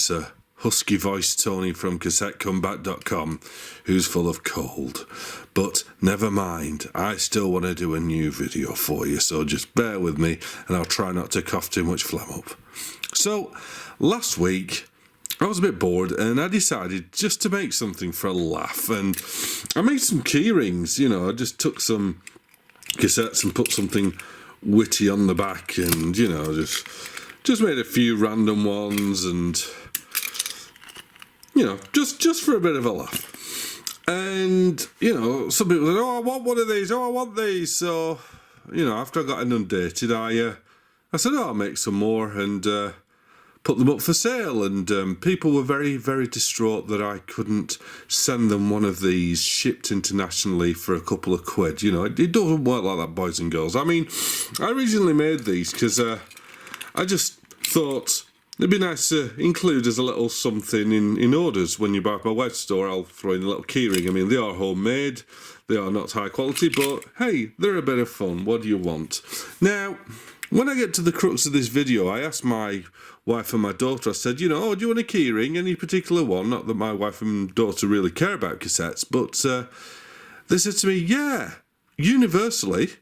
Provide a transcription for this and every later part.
it's a husky voice Tony from CassetteComeback.com who's full of cold. But never mind, I still want to do a new video for you, so just bear with me and I'll try not to cough too much phlegm up. So, last week I was a bit bored and I decided just to make something for a laugh, and I made some key rings. I just took some cassettes and put something witty on the back, and just made a few random ones, and just for a bit of a laugh. And some people said, "Oh, I want one of these. Oh, I want these." So after I got inundated, I said, "Oh, I'll make some more," and put them up for sale. And people were very, very distraught that I couldn't send them one of these shipped internationally for a couple of quid. It doesn't work like that, boys and girls. I mean, I originally made these because I just thought it'd be nice to include as a little something in orders. When you buy at my web store, I'll throw in a little keyring. I mean, they are homemade, they are not high quality, but hey, they're a bit of fun. What do you want? Now, when I get to the crux of this video, I asked my wife and my daughter, I said, "Oh, do you want a keyring? Any particular one?" Not that my wife and daughter really care about cassettes, but they said to me, "Yeah, universally,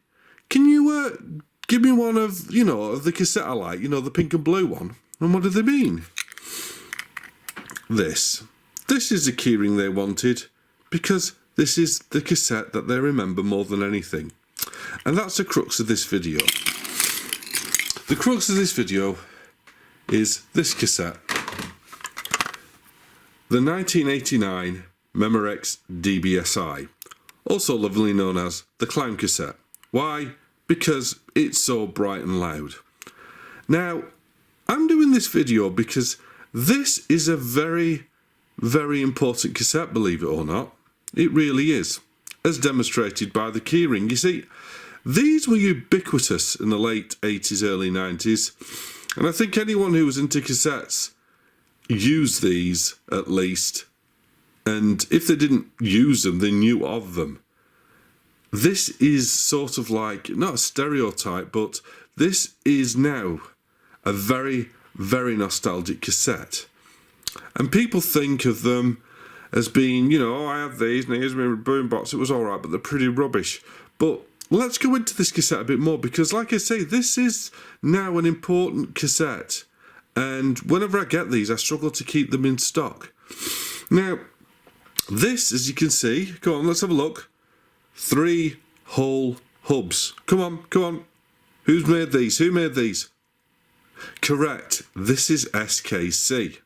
can you give me one of, of the cassette I like, the pink and blue one?" And what do they mean? This is the keyring they wanted, because this is the cassette that they remember more than anything. And that's the crux of this video. The crux of this video is this cassette. The 1989 Memorex DBSi, also lovingly known as the clown cassette. Why? Because it's so bright and loud. Now, I'm doing this video because this is a very, very important cassette, believe it or not. It really is, as demonstrated by the keyring. You see, these were ubiquitous in the late 80s, early 90s, and I think anyone who was into cassettes used these at least, and if they didn't use them, they knew of them. This is sort of like, not a stereotype, but this is now a very, very nostalgic cassette. And people think of them as being, "Oh, I have these, and here's my boombox, it was alright, but they're pretty rubbish." But let's go into this cassette a bit more, because like I say, this is now an important cassette. And whenever I get these, I struggle to keep them in stock. Now, this, as you can see, come on, let's have a look. 3-hole hubs. Come on. Who's made these? Who made these? Correct, this is SKC.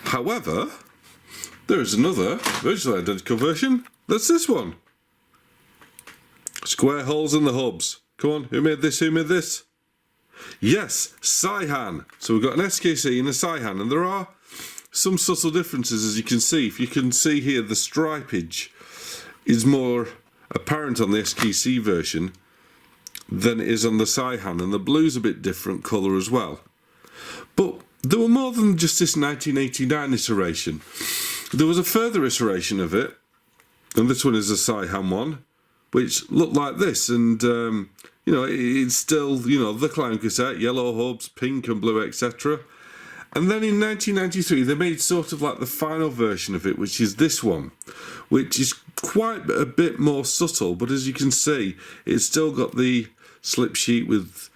However, there is another virtually identical version. That's this one. Square holes in the hubs. Come on, who made this? Who made this? Yes, Saihan. So we've got an SKC and a Saihan, and there are some subtle differences, as you can see. If you can see here, the stripage is more apparent on the SKC version than it is on the Saihan, and the blue's a bit different colour as well. But there were more than just this 1989 iteration. There was a further iteration of it, and this one is a Saihan one, which looked like this, and it's still, the clown cassette, yellow hubs, pink and blue, etc. And then in 1993 they made sort of like the final version of it, which is this one, which is quite a bit more subtle, but as you can see, it's still got the slip sheet with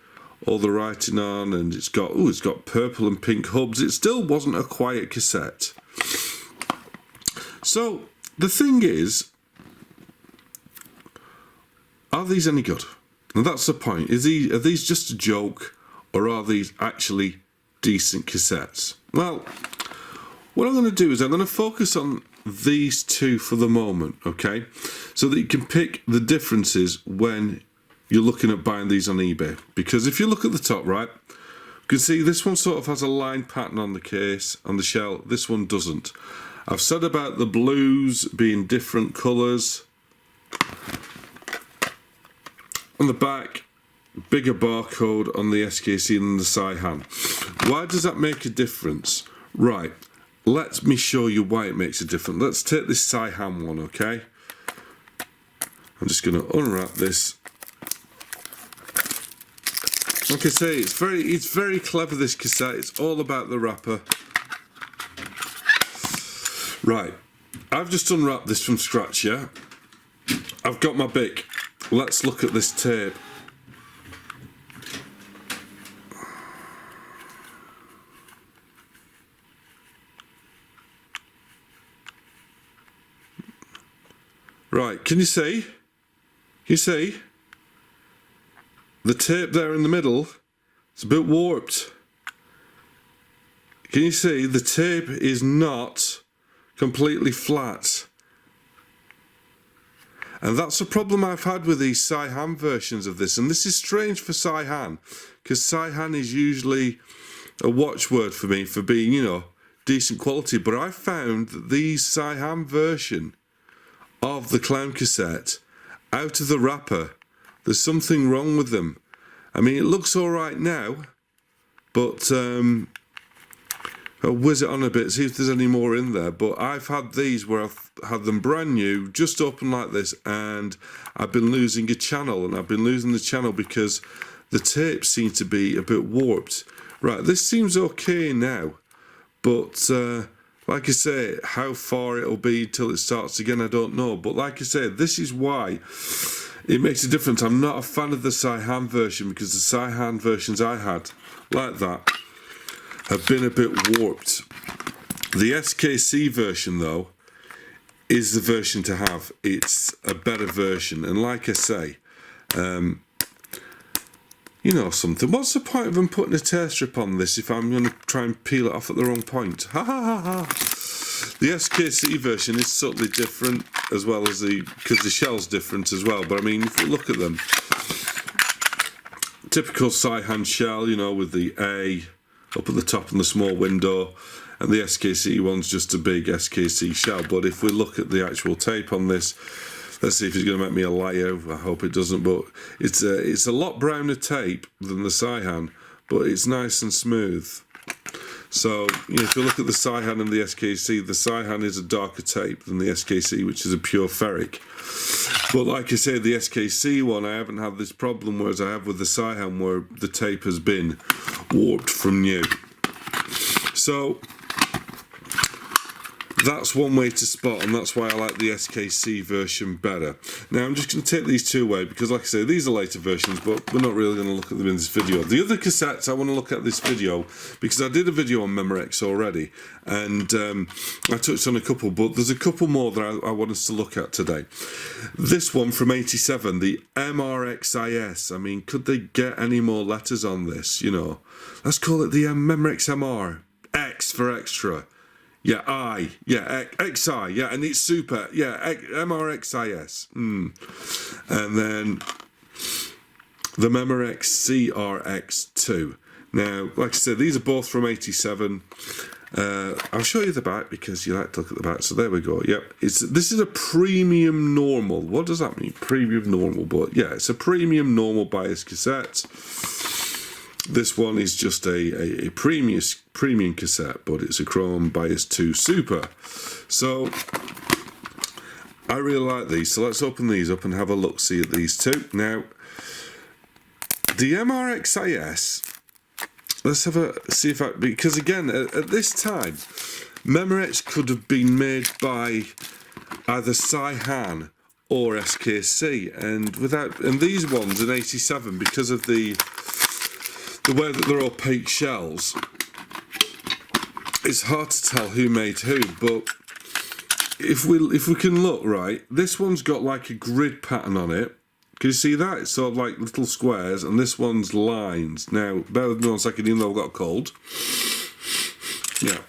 all the writing on, and it's got purple and pink hubs. It still wasn't a quiet cassette. So the thing is, are these any good? And that's the point. Are these just a joke, or are these actually decent cassettes? Well, what I'm going to do is I'm going to focus on these two for the moment, okay? So that you can pick the differences when you're looking at buying these on eBay. Because if you look at the top right, you can see this one sort of has a line pattern on the case, on the shell. This one doesn't. I've said about the blues being different colours. On the back, bigger barcode on the SKC than the Saihan. Why does that make a difference? Right, let me show you why it makes a difference. Let's take this Saihan one, okay? I'm just going to unwrap this. Like I say, it's very clever, this cassette. It's all about the wrapper. Right, I've just unwrapped this from scratch, yeah? I've got my Bic. Let's look at this tape. Right, can you see? Can you see? The tape there in the middle, it's a bit warped. Can you see? The tape is not completely flat. And that's a problem I've had with these Saihan versions of this. And this is strange for Saihan, because Saihan is usually a watchword for me for being, you know, decent quality. But I found that these Saihan version of the clown cassette, out of the wrapper, there's something wrong with them. I mean, it looks all right now, but I'll whiz it on a bit, see if there's any more in there. But I've had these where I've had them brand new, just open like this, and I've been losing a channel, and I've been losing the channel because the tapes seem to be a bit warped. Right, this seems okay now, but like I say, how far it'll be till it starts again, I don't know. But like I say, this is why it makes a difference. I'm not a fan of the Saihan version, because the Saihan versions I had, like that, have been a bit warped. The SKC version, though, is the version to have. It's a better version. And like I say, you know something, what's the point of them putting a tear strip on this if I'm going to try and peel it off at the wrong point? Ha ha ha ha. The SKC version is subtly different, as well as because the shell's different as well. But I mean, if you look at them, typical Saihan shell, you know, with the A up at the top and the small window, and the SKC one's just a big SKC shell. But if we look at the actual tape on this, let's see if it's going to make me a liar. I hope it doesn't, but it's a lot browner tape than the Saihan, but it's nice and smooth. So, you know, if you look at the Saihan and the SKC, the Saihan is a darker tape than the SKC, which is a pure ferric. But like I say, the SKC one, I haven't had this problem, whereas I have with the Saihan, where the tape has been warped from new. So that's one way to spot, and that's why I like the SKC version better. Now I'm just going to take these two away, because like I say, these are later versions, but we're not really going to look at them in this video. The other cassettes I want to look at this video, because I did a video on Memorex already, and I touched on a couple, but there's a couple more that I want us to look at today. This one from '87, the MRXIS. I mean, could they get any more letters on this, you know? Let's call it the Memorex MR. X for extra. Yeah, I. Yeah, XI. Yeah, and it's super. Yeah, MRXIS. And then the Memorex CRX II. Now, like I said, these are both from '87. I'll show you the back, because you like to look at the back. So there we go. Yep. This is a premium normal. What does that mean? Premium normal. But yeah, it's a premium normal bias cassette. This one is just a premium cassette, but it's a Chrome Bias 2 Super. So I really like these. So let's open these up and have a look-see at these two. Now, the MRXIS, let's have a see if because again, at this time, Memorex could have been made by either Saihan or SKC, and these ones in '87, because of the way that they're opaque shells, it's hard to tell who made who. But if we can look, right, this one's got like a grid pattern on it. Can you see that? It's sort of like little squares, and this one's lines. Now, bear with me 1 second, even though I've got a cold. Yeah,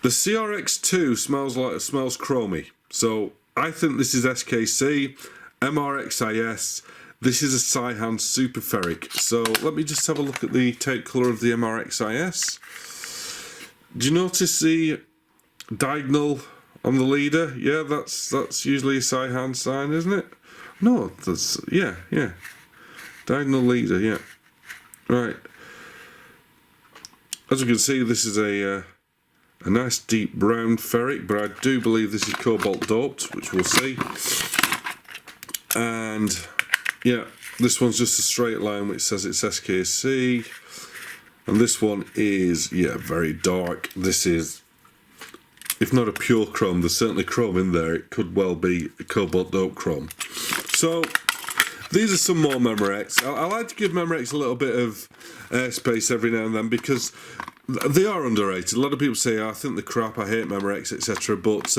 the CRX2 smells chromy, so I think this is SKC. MRXIS. This is a Saihan Super Ferric. So let me just have a look at the tape colour of the MRXIS. Do you notice the diagonal on the leader? Yeah, that's usually a Saihan sign, isn't it? No, that's yeah. Diagonal leader, yeah. Right. As you can see, this is a nice deep brown ferric, but I do believe this is cobalt doped, which we'll see. And yeah, this one's just a straight line which says it's SKC, and this one is, yeah, very dark. This is if not a pure chrome, there's certainly chrome in there. It could well be a cobalt dope chrome. So these are some more Memorex. I like to give Memorex a little bit of airspace every now and then because they are underrated. A lot of people say, oh, I think they're crap, I hate Memorex, etc. But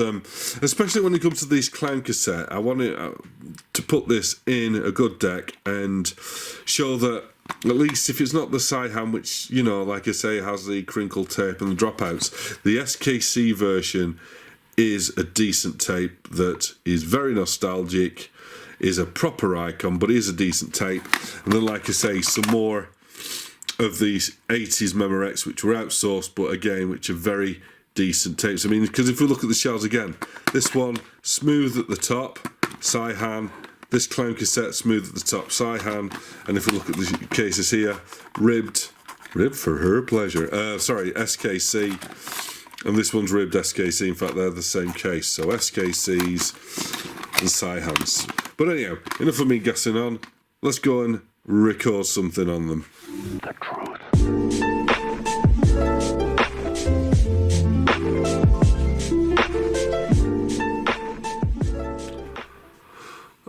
especially when it comes to these clown cassette, I want to put this in a good deck and show that at least if it's not the Saihan, which, you know, like I say, has the crinkle tape and the dropouts, the SKC version is a decent tape that is very nostalgic, is a proper icon, but is a decent tape. And then, like I say, some more of these 80s Memorex, which were outsourced, but again, which are very decent tapes. I mean, because if we look at the shells again, this one, smooth at the top, Saihan. This clown cassette, smooth at the top, Saihan. And if we look at the cases here, ribbed for her pleasure. Sorry, SKC. And this one's ribbed SKC. In fact, they're the same case. So SKCs and Saihans. But anyhow, enough of me gassing on. Let's go and record something on them. The truth.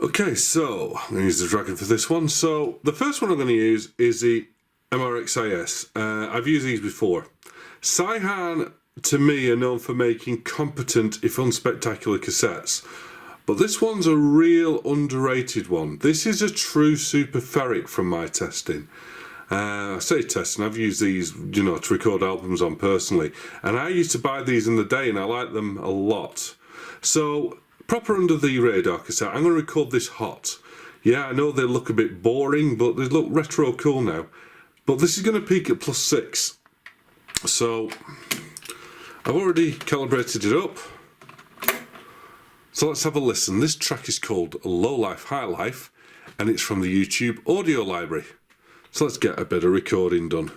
Okay, so I'm going to use the Dragon for this one. So the first one I'm going to use is the MRXIS. I've used these before. Saihan, to me, are known for making competent, if unspectacular, cassettes. But this one's a real underrated one. This is a true super ferric from my testing. I say testing, I've used these, you know, to record albums on personally. And I used to buy these in the day and I like them a lot. So, proper under the radar cassette, I'm going to record this hot. Yeah, I know they look a bit boring, but they look retro cool now. But this is going to peak at +6. So, I've already calibrated it up. So let's have a listen. This track is called Low Life, High Life, and it's from the YouTube audio library. So let's get a bit of recording done.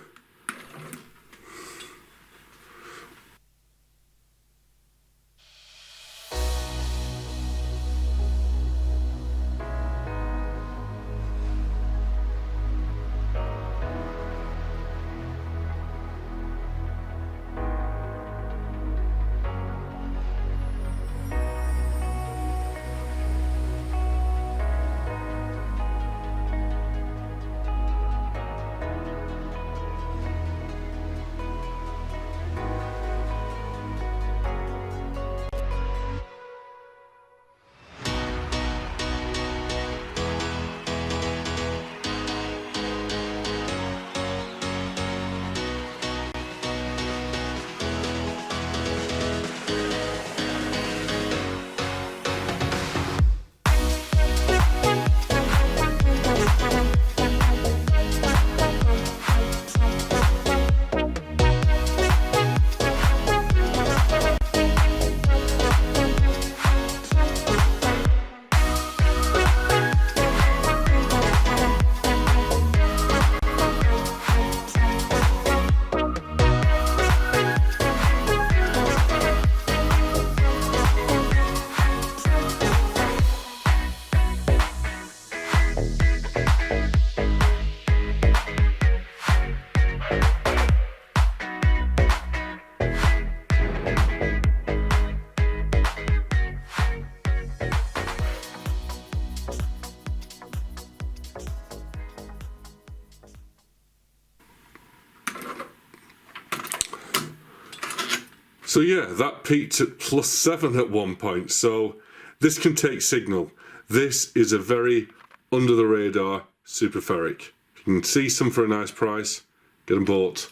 So yeah, that peaked at +7 at one point. So this can take signal. This is a very under the radar super ferric. You can see some for a nice price, get them bought.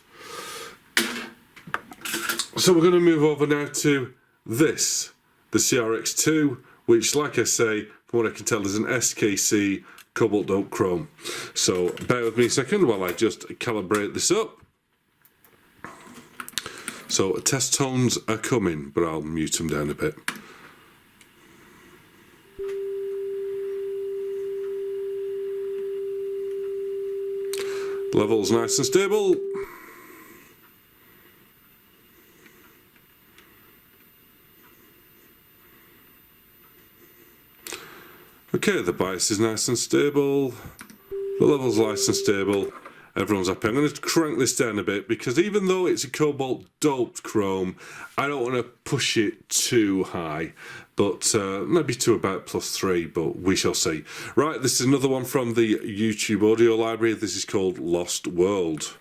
So we're going to move over now to this, the CRX II, which, like I say, from what I can tell, is an SKC cobalt dope chrome. So bear with me a second while I just calibrate this up. So test tones are coming, but I'll mute them down a bit. Levels nice and stable. Okay, the bias is nice and stable. The level's nice and stable. Everyone's happy. I'm going to crank this down a bit because even though it's a cobalt doped chrome, I don't want to push it too high, but maybe to about +3, but we shall see. Right, this is another one from the YouTube audio library. This is called Lost World.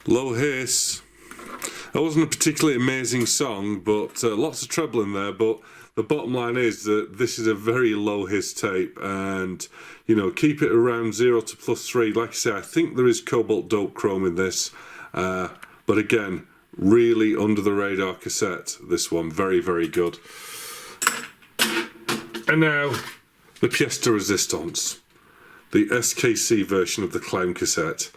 Low Hiss. That wasn't a particularly amazing song, but lots of treble in there. But the bottom line is that this is a very low hiss tape, and you know, keep it around 0 to +3. Like I say, I think there is cobalt dope chrome in this, but again, really under the radar cassette. This one, very, very good. And now the pièce de résistance, the SKC version of the clown cassette.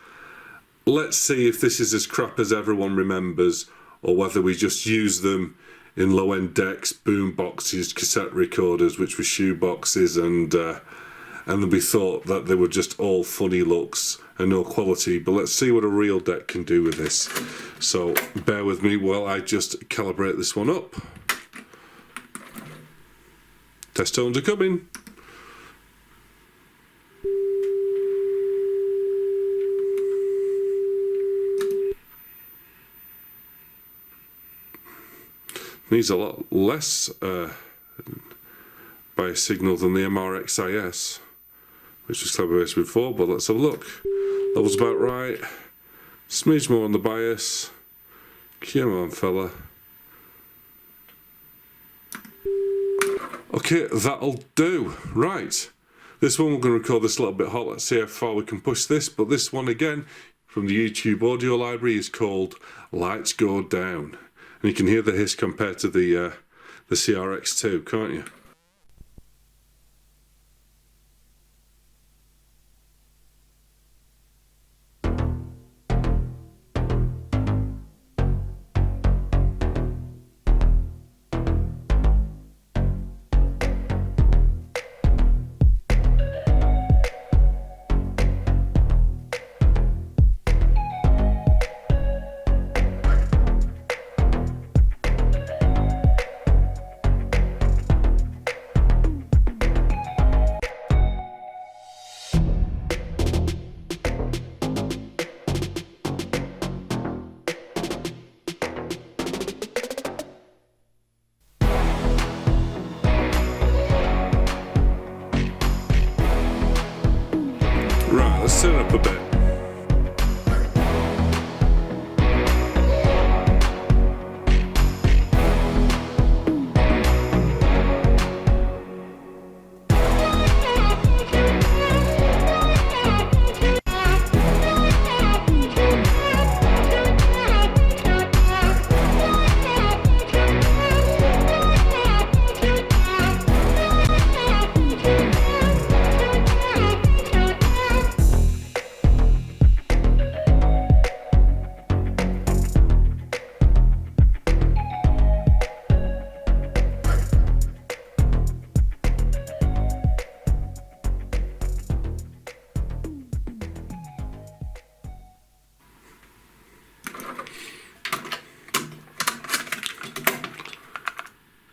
Let's see if this is as crap as everyone remembers, or whether we just use them in low-end decks, boom boxes, cassette recorders, which were shoe boxes, and then we thought that they were just all funny looks and no quality. But let's see what a real deck can do with this. So bear with me while I just calibrate this one up. Test tones are coming. Needs a lot less bias signal than the MRXIS, which was calibrated before, but let's have a look. Level's about right. Smidge more on the bias. Come on, fella. Okay, that'll do. Right. This one we're going to record this a little bit hot. Let's see how far we can push this. But this one again, from the YouTube audio library, is called Lights Go Down. And you can hear the hiss compared to the CRX II, can't you? Right, let's set it up a bit.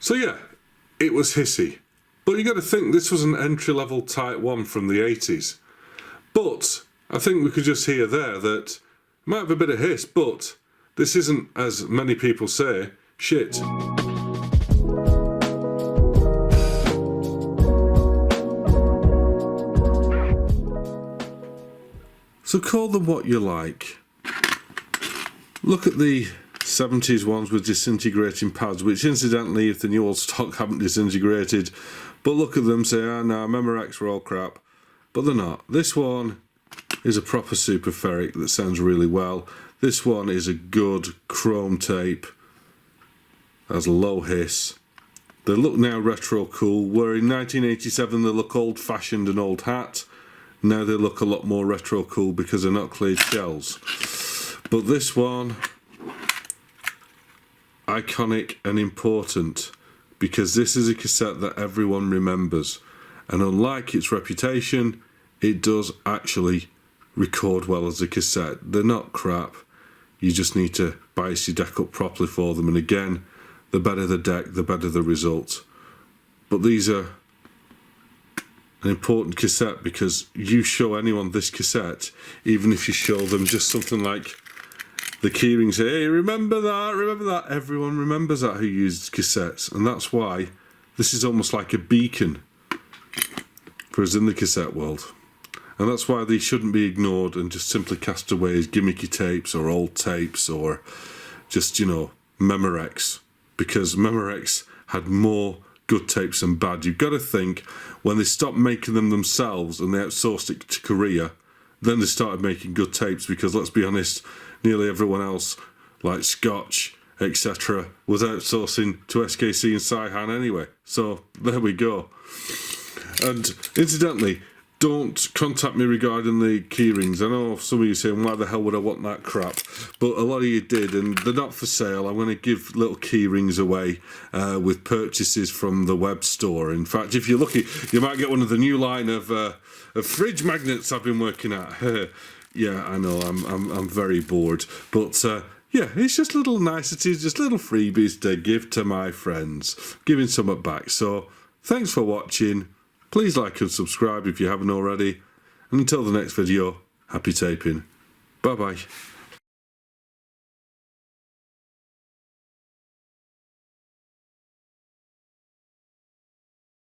So yeah, it was hissy. But you got to think this was an entry-level Type 1 from the 80s. But I think we could just hear there that it might have a bit of hiss, but this isn't, as many people say, shit. So call them what you like. Look at the 70s ones with disintegrating pads, which incidentally, if the new old stock haven't disintegrated, but look at them, say, ah, no, Memorex were all crap. But they're not. This one is a proper super ferric that sounds really well. This one is a good chrome tape, has low hiss. They look now retro cool, where in 1987 they look old fashioned and old hat. Now they look a lot more retro cool because they're not cleared shells. But this one, iconic and important, because this is a cassette that everyone remembers. And unlike its reputation, it does actually record well as a cassette. They're not crap. You just need to bias your deck up properly for them. And again, the better the deck, the better the result. But these are an important cassette because you show anyone this cassette, even if you show them just something like the keyring, say, hey, remember that, everyone remembers that who used cassettes. And that's why this is almost like a beacon for us in the cassette world. And that's why these shouldn't be ignored and just simply cast away as gimmicky tapes or old tapes or just, you know, Memorex. Because Memorex had more good tapes than bad. You've got to think, when they stopped making them themselves and they outsourced it to Korea, then they started making good tapes, because let's be honest, nearly everyone else, like Scotch, etc., was outsourcing to SKC and Saihan anyway. So there we go. And incidentally, don't contact me regarding the keyrings. I know some of you saying, why the hell would I want that crap? But a lot of you did, and they're not for sale. I'm going to give little keyrings away with purchases from the web store. In fact, if you're lucky, you might get one of the new line of fridge magnets I've been working at. Yeah, I know, I'm very bored. But yeah, it's just little niceties, just little freebies to give to my friends. Giving some back. So thanks for watching. Please like and subscribe if you haven't already. And until the next video, happy taping. Bye bye.